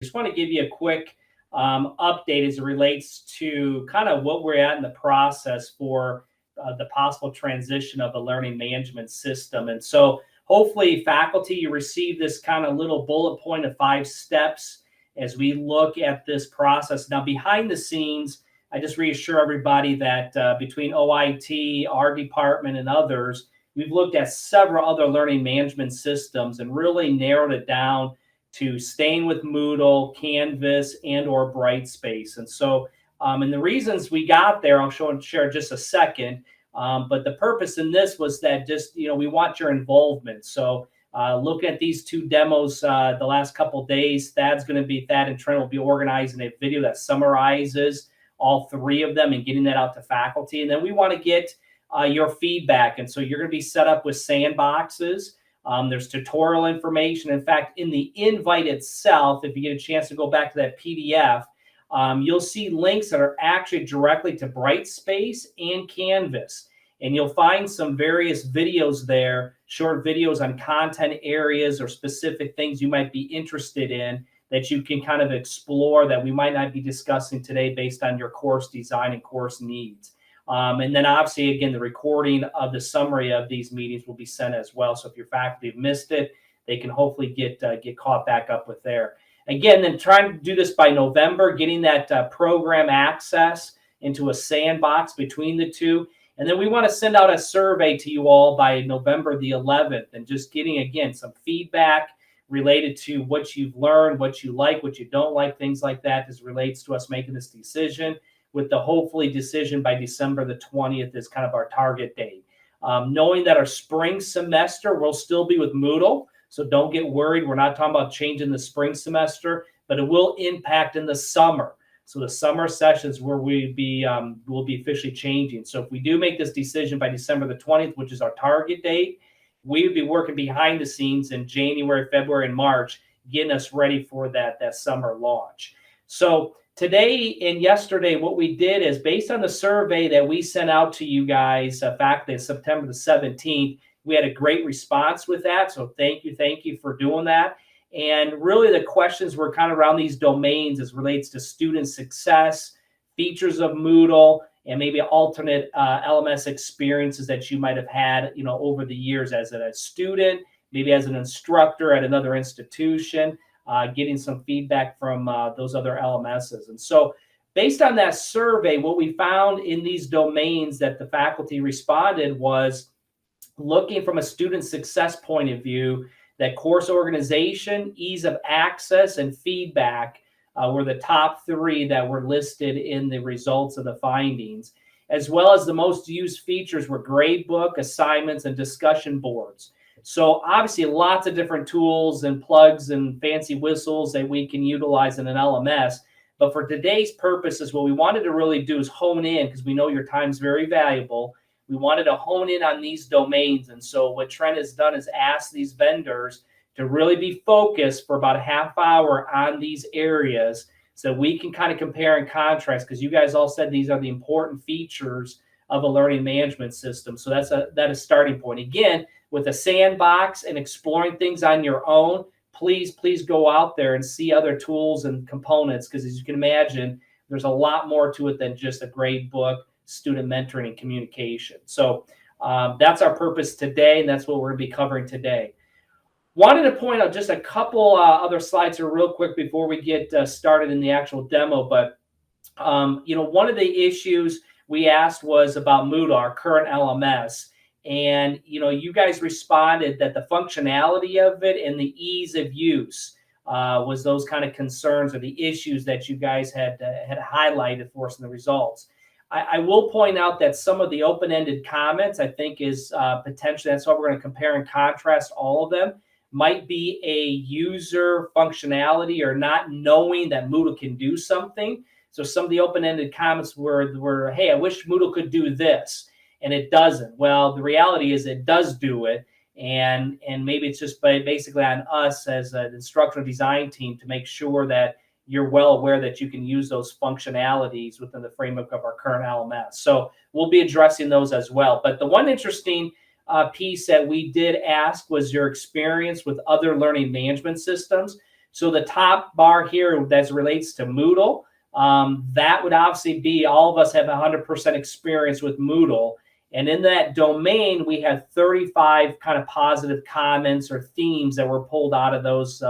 Just want to give you a quick update as it relates to kind of what we're at in the process for the possible transition of a learning management system. And so hopefully faculty, you receive this kind of little bullet point of 5 steps as we look at this process. Now, behind the scenes, I just reassure everybody that between OIT, our department, and others, we've looked at several other learning management systems and really narrowed it down to staying with Moodle, Canvas, and or Brightspace. And so, and the reasons we got there, I'll share in just a second. But the purpose in this was that just, we want your involvement. So look at these 2 demos the last couple of days. Thad and Trent will be organizing a video that summarizes all 3 of them and getting that out to faculty. And then we want to get your feedback. And so you're going to be set up with sandboxes. There's tutorial information. In fact, in the invite itself, if you get a chance to go back to that PDF, you'll see links that are actually directly to Brightspace and Canvas. And you'll find some various videos there, short videos on content areas or specific things you might be interested in that you can kind of explore that we might not be discussing today based on your course design and course needs. And then obviously, again, the recording of the summary of these meetings will be sent as well. So if your faculty have missed it, they can hopefully get caught back up with there. Again, then trying to do this by November, getting that program access into a sandbox between the 2. And then we want to send out a survey to you all by November the 11th and just getting, again, some feedback related to what you've learned, what you like, what you don't like, things like that as relates to us making this decision, with the hopefully decision by December the 20th is kind of our target date. Knowing that our spring semester will still be with Moodle, so don't get worried. We're not talking about changing the spring semester, but it will impact in the summer. So the summer sessions where will be officially changing. So if we do make this decision by December the 20th, which is our target date, we would be working behind the scenes in January, February, and March, getting us ready for that summer launch. So today and yesterday, what we did is based on the survey that we sent out to you guys, faculty, September the 17th, we had a great response with that. So thank you for doing that. And really the questions were kind of around these domains as relates to student success, features of Moodle, and maybe alternate LMS experiences that you might have had, over the years as a student, maybe as an instructor at another institution. Getting some feedback from those other LMSs. And so based on that survey, what we found in these domains that the faculty responded was looking from a student success point of view, that course organization, ease of access, and feedback were the top 3 that were listed in the results of the findings, as well as the most used features were gradebook, assignments, and discussion boards. So obviously lots of different tools and plugs and fancy whistles that we can utilize in an LMS. But for today's purposes, what we wanted to really do is hone in, because we know your time is very valuable. We wanted to hone in on these domains. And so what Trent has done is ask these vendors to really be focused for about a half hour on these areas so we can kind of compare and contrast, because you guys all said these are the important features of a learning management system. So that is starting point. Again, with a sandbox and exploring things on your own, please go out there and see other tools and components, because as you can imagine, there's a lot more to it than just a grade book, student mentoring, and communication. So that's our purpose today, and that's what we're going to be covering today. Wanted to point out just a couple other slides here real quick before we get started in the actual demo. But one of the issues we asked was about Moodle, our current LMS. And, you guys responded that the functionality of it and the ease of use was those kind of concerns or the issues that you guys had highlighted for us in the results. I will point out that some of the open-ended comments, I think, is potentially, that's why we're going to compare and contrast all of them, might be a user functionality or not knowing that Moodle can do something. So some of the open-ended comments were, hey, I wish Moodle could do this. And it doesn't. Well, the reality is it does do it. And maybe it's just basically on us as an instructional design team to make sure that you're well aware that you can use those functionalities within the framework of our current LMS. So we'll be addressing those as well. But the one interesting piece that we did ask was your experience with other learning management systems. So the top bar here that relates to Moodle, that would obviously be all of us have 100% experience with Moodle. And in that domain, we had 35 kind of positive comments or themes that were pulled out of those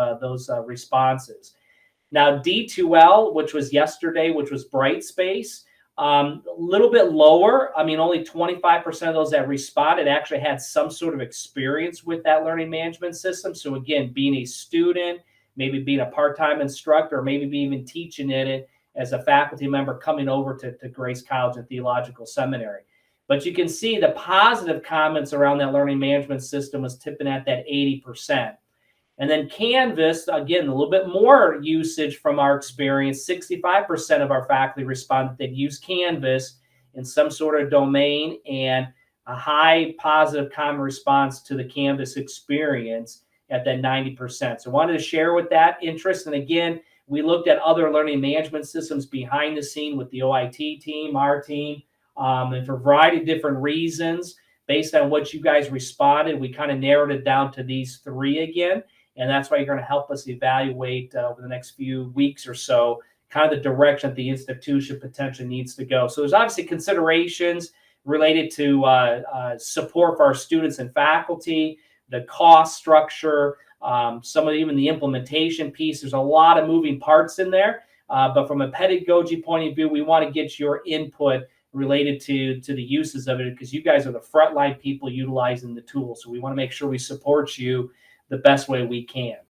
responses. Now, D2L, which was yesterday, which was Brightspace, a little bit lower. I mean, only 25% of those that responded actually had some sort of experience with that learning management system. So again, being a student, maybe being a part-time instructor, maybe even teaching it as a faculty member coming over to Grace College and Theological Seminary. But you can see the positive comments around that learning management system was tipping at that 80%. And then Canvas, again, a little bit more usage from our experience. 65% of our faculty responded they'd use Canvas in some sort of domain, and a high positive common response to the Canvas experience at that 90%. So I wanted to share with that interest. And again, we looked at other learning management systems behind the scene with the OIT team, our team, and for a variety of different reasons. Based on what you guys responded, we kind of narrowed it down to these three again. And that's why you're going to help us evaluate over the next few weeks or so, kind of the direction that the institution potentially needs to go. So there's obviously considerations related to support for our students and faculty, the cost structure, some of even the implementation piece. There's a lot of moving parts in there. But from a pedagogy point of view, we want to get your input related to the uses of it, because you guys are the frontline people utilizing the tool. So we want to make sure we support you the best way we can.